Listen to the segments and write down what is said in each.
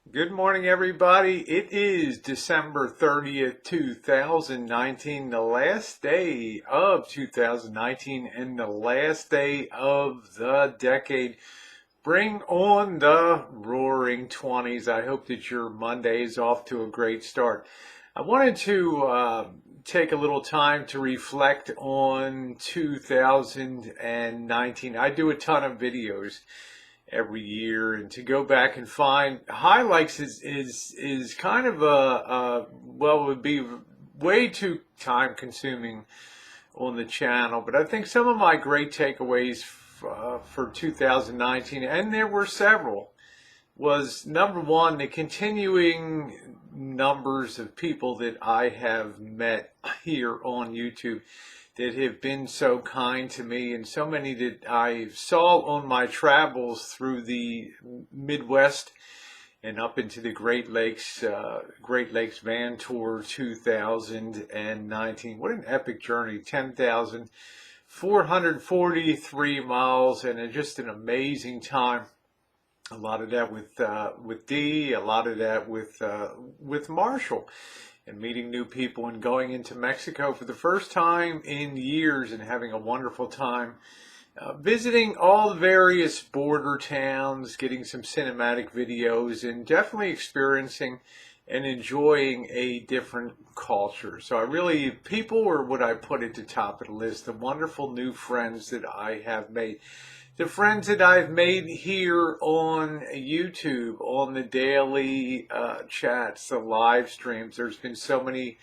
Good morning, everybody. It is December 30th, 2019, the last day of 2019 and the last day of the decade. Bring on the roaring 20s. I hope that your Monday is off to a great start. I wanted to take a little time to reflect on 2019. I do a ton of videos every year, and to go back and find highlights is kind of it would be way too time consuming on the channel. But I think some of my great takeaways for 2019, and there were several, was number one, the continuing numbers of people that I have met here on YouTube that have been so kind to me, and so many that I saw on my travels through the Midwest and up into the Great Lakes Van Tour 2019. What an epic journey. 10,443 miles, and just an amazing time. A lot of that with Dee, a lot of that with Marshall, and meeting new people and going into Mexico for the first time in years and having a wonderful time. Visiting all the various border towns, getting some cinematic videos, and definitely experiencing and enjoying a different culture. So people are what I put at the top of the list, the wonderful new friends that I have made. The friends that I've made here on YouTube, on the daily chats, the live streams. There's been so many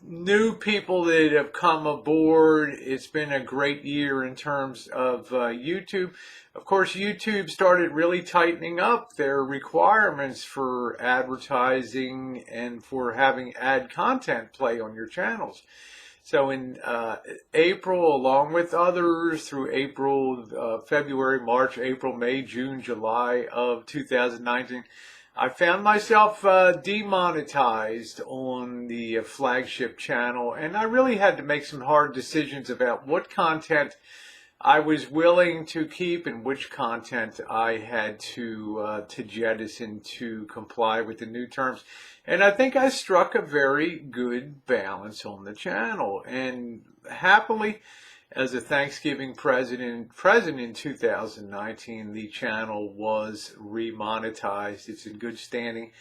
new people that have come aboard. It's been a great year in terms of YouTube. Of course, YouTube started really tightening up their requirements for advertising and for having ad content play on your channels. So in April, along with others, through April, February, March, April, May, June, July of 2019, I found myself demonetized on the flagship channel, and I really had to make some hard decisions about what content I was willing to keep and which content I had to jettison to comply with the new terms. And I think I struck a very good balance on the channel. And happily, as a Thanksgiving present in 2019, the channel was remonetized. It's in good standing.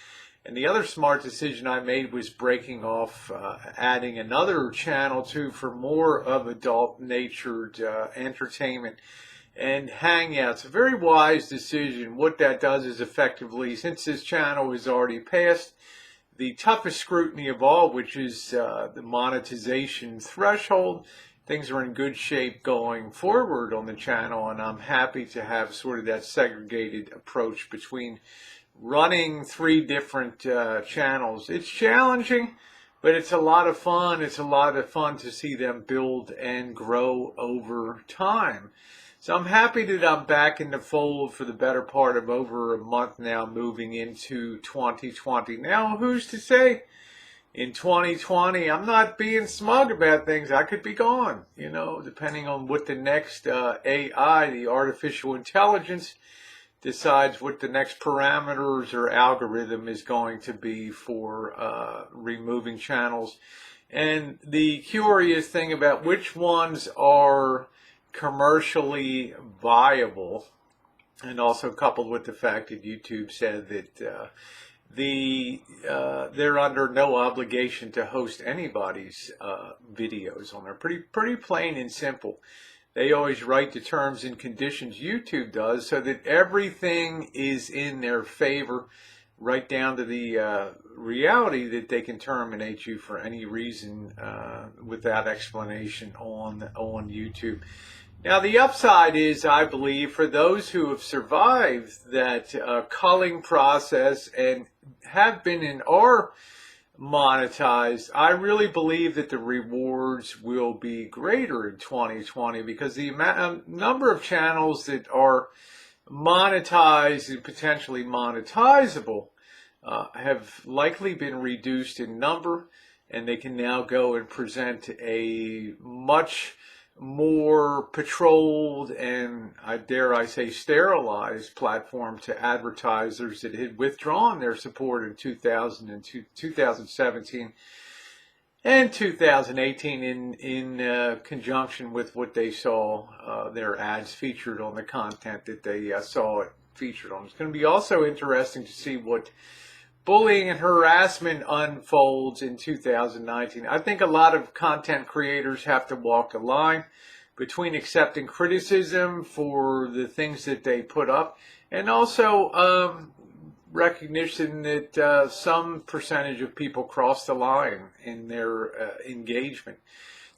And the other smart decision I made was breaking off, adding another channel too for more of adult-natured entertainment and hangouts. A very wise decision. What that does is effectively, since this channel is already past the toughest scrutiny of all, which is the monetization threshold, things are in good shape going forward on the channel, and I'm happy to have sort of that segregated approach between running three different channels. It's challenging, but it's a lot of fun. It's a lot of fun to see them build and grow over time. So I'm happy that I'm back in the fold for the better part of over a month now, moving into 2020. Now, who's to say in 2020, I'm not being smug about things, I could be gone, depending on what the next AI, the artificial intelligence, decides what the next parameters or algorithm is going to be for removing channels. And the curious thing about which ones are commercially viable, and also coupled with the fact that YouTube said that they're under no obligation to host anybody's videos on there. Pretty plain and simple. They always write the terms and conditions, YouTube does, so that everything is in their favor, right down to the reality that they can terminate you for any reason without explanation on YouTube. Now, the upside is, I believe, for those who have survived that culling process and have been and are monetized, I really believe that the rewards will be greater in 2020, because the number of channels that are monetized and potentially monetizable have likely been reduced in number, and they can now go and present a much more patrolled and, I dare I say, sterilized platform to advertisers that had withdrawn their support in 2017 and 2018 in conjunction with what they saw their ads featured on, the content that they saw it featured on. It's going to be also interesting to see what bullying and harassment unfolds in 2019. I think a lot of content creators have to walk a line between accepting criticism for the things that they put up and also recognition that some percentage of people cross the line in their engagement.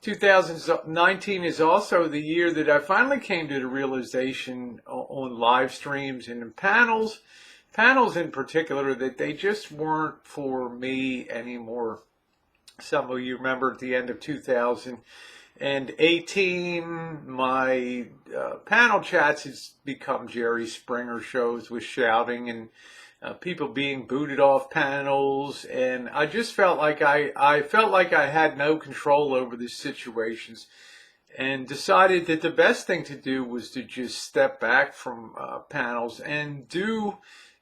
2019 is also the year that I finally came to the realization on live streams and in panels in particular, that they just weren't for me anymore. Some of you remember at the end of 2018, my panel chats has become Jerry Springer shows with shouting and people being booted off panels, and I just felt like I felt like I had no control over the situations, and decided that the best thing to do was to just step back from panels and do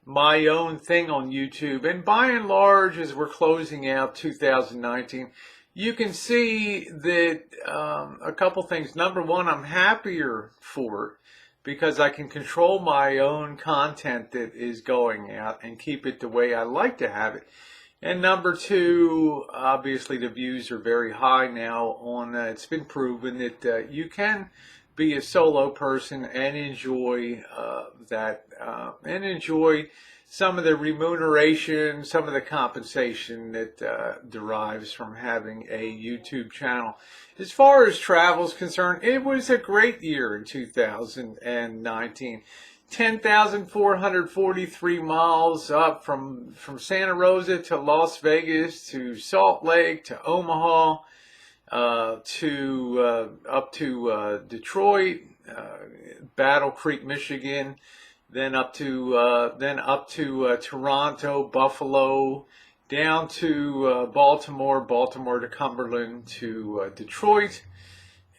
my own thing on YouTube. And by and large, as we're closing out 2019, you can see that a couple things. Number one, I'm happier for it because I can control my own content that is going out and keep it the way I like to have it. And number two, obviously the views are very high now on, it's been proven that you can be a solo person and enjoy and enjoy some of the remuneration, some of the compensation that derives from having a YouTube channel. As far as travel is concerned, it was a great year in 2019. 10,443 miles up from Santa Rosa to Las Vegas to Salt Lake to Omaha, up to Detroit, Battle Creek, Michigan, then up to Toronto, Buffalo, down to Baltimore to Cumberland to Detroit,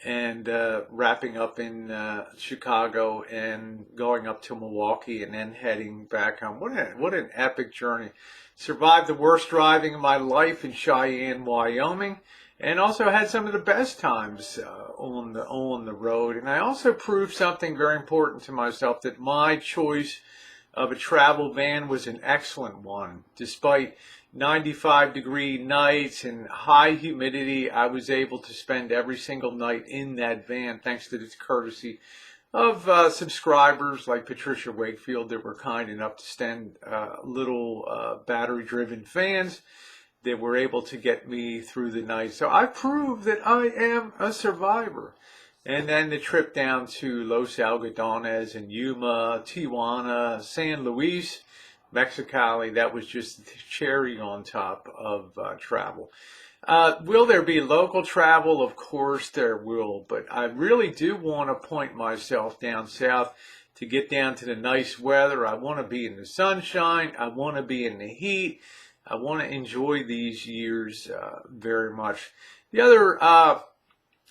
and wrapping up in Chicago and going up to Milwaukee and then heading back home. What an epic journey. Survived the worst driving of my life in Cheyenne, Wyoming, and also had some of the best times on the road. And I also proved something very important to myself, that my choice of a travel van was an excellent one. Despite 95-degree nights and high humidity, I was able to spend every single night in that van thanks to the courtesy of subscribers like Patricia Wakefield that were kind enough to send little battery-driven fans that were able to get me through the night. So I proved that I am a survivor. And then the trip down to Los Algodones and Yuma, Tijuana, San Luis, Mexicali, that was just the cherry on top of travel. Will there be local travel? Of course there will, but I really do want to point myself down south to get down to the nice weather. I want to be in the sunshine. I want to be in the heat. I want to enjoy these years very much. The other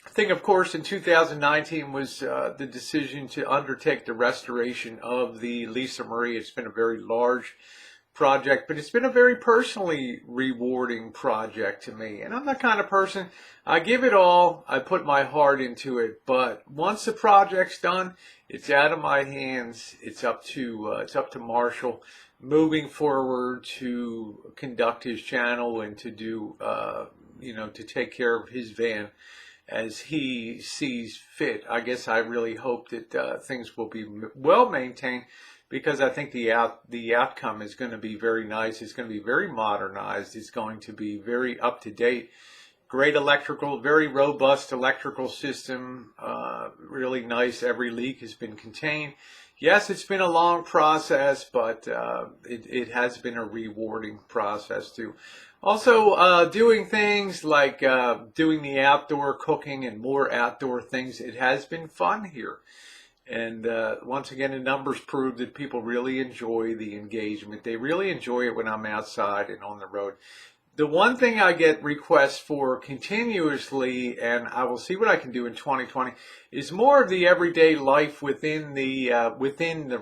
thing, of course, in 2019 was the decision to undertake the restoration of the Lisa Marie. It's been a very large project, but it's been a very personally rewarding project to me. And I'm the kind of person, I give it all, I put my heart into it, but once the project's done, it's out of my hands. It's up to Marshall moving forward to conduct his channel and to do, to take care of his van as he sees fit. I guess I really hope that things will be well maintained, because I think the outcome is going to be very nice. It's going to be very modernized. It's going to be very up to date. Great electrical, very robust electrical system. Really nice. Every leak has been contained. Yes, it's been a long process, but it has been a rewarding process too. Also, doing things like doing the outdoor cooking and more outdoor things, it has been fun here. And once again, the numbers prove that people really enjoy the engagement. They really enjoy it when I'm outside and on the road. The one thing I get requests for continuously, and I will see what I can do in 2020, is more of the everyday life within the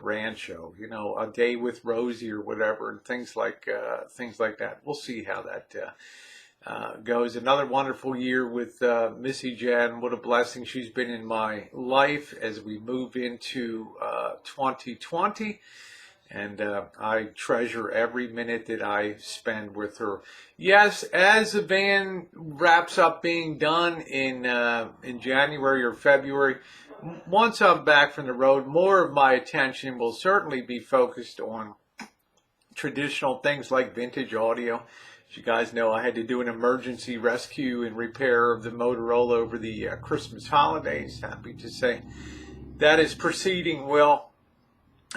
Rancho. You know, a day with Rosie or whatever, and things like that. We'll see how that goes. Another wonderful year with Missy Jenn. What a blessing she's been in my life as we move into 2020. And I treasure every minute that I spend with her. Yes, as the band wraps up being done in January or February, once I'm back from the road, more of my attention will certainly be focused on traditional things like vintage audio. As you guys know, I had to do an emergency rescue and repair of the Motorola over the Christmas holidays. Happy to say that is proceeding well.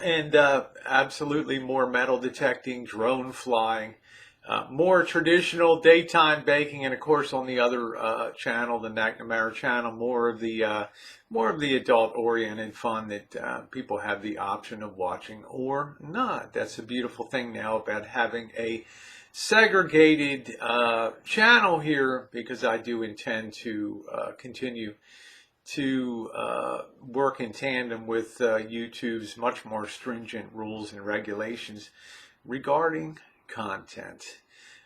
And absolutely more metal detecting, drone flying, more traditional daytime baking, and of course on the other channel, the McNamara channel, more of the adult-oriented fun that people have the option of watching or not. That's a beautiful thing now about having a segregated channel here, because I do intend to continue to work in tandem with YouTube's much more stringent rules and regulations regarding content.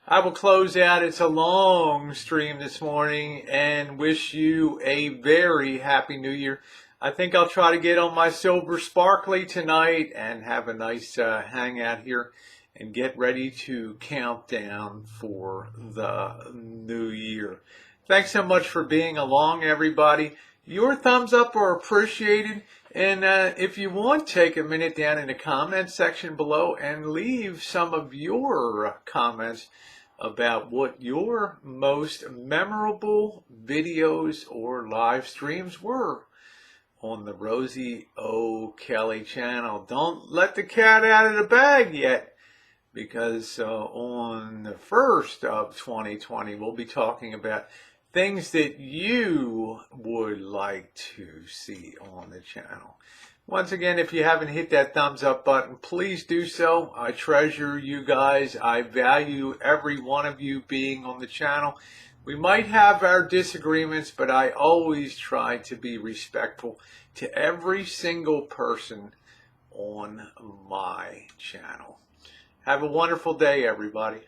I will close out. It's a long stream this morning, and wish you a very happy new year. I think I'll try to get on my silver sparkly tonight and have a nice hangout here and get ready to count down for the new year. Thanks so much for being along, everybody. Your thumbs up are appreciated, and if you want, take a minute down in the comment section below and leave some of your comments about what your most memorable videos or live streams were on the Rosie O'Kelly channel. Don't let the cat out of the bag yet, because on the 1st of 2020, we'll be talking about things that you would like to see on the channel. Once again, if you haven't hit that thumbs up button, please do so. I treasure you guys. I value every one of you being on the channel. We might have our disagreements, but I always try to be respectful to every single person on my channel. Have a wonderful day, everybody.